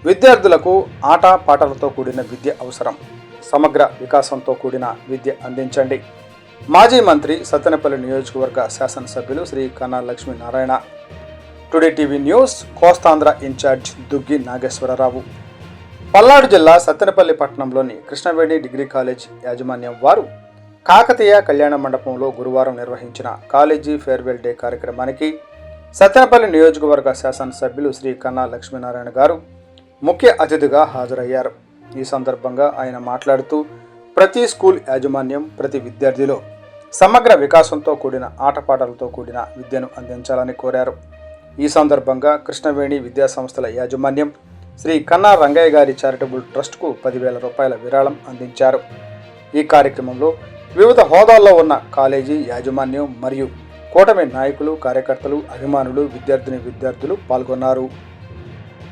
విద్యార్థులకు ఆట పాటలతో కూడిన విద్య అవసరం. సమగ్ర వికాసంతో కూడిన విద్య అందించండి. మాజీ మంత్రి సత్తెనపల్లి నియోజకవర్గ శాసనసభ్యులు Shri Kanna Lakshminarayana. Today TV news Kostandhra incharge Duggi Nageswararao. Palnadu జిల్లా సత్తెనపల్లి పట్టణంలోని కృష్ణవేణి డిగ్రీ కాలేజ్ యాజమాన్యం వారు కాకతీయ కళ్యాణ మండపంలో గురువారం నిర్వహించిన కాలేజీ ఫేర్వెల్ డే కార్యక్రమానికి సత్తెనపల్లి నియోజకవర్గ శాసనసభ్యులు శ్రీ కన్నా లక్ష్మీనారాయణ గారు ముఖ్య అతిథిగా హాజరయ్యారు. ఈ సందర్భంగా ఆయన మాట్లాడుతూ ప్రతి స్కూల్ యాజమాన్యం ప్రతి విద్యార్థిలో సమగ్ర వికాసంతో కూడిన ఆటపాటలతో కూడిన విద్యను అందించాలని కోరారు. ఈ సందర్భంగా కృష్ణవేణి విద్యా సంస్థల యాజమాన్యం శ్రీ కన్నా రంగయ్య గారి చారిటబుల్ ట్రస్ట్కు 10,000 రూపాయల విరాళం అందించారు. ఈ కార్యక్రమంలో వివిధ హోదాల్లో ఉన్న కాలేజీ యాజమాన్యం మరియు కూటమి నాయకులు, కార్యకర్తలు, అభిమానులు, విద్యార్థినులు పాల్గొన్నారు.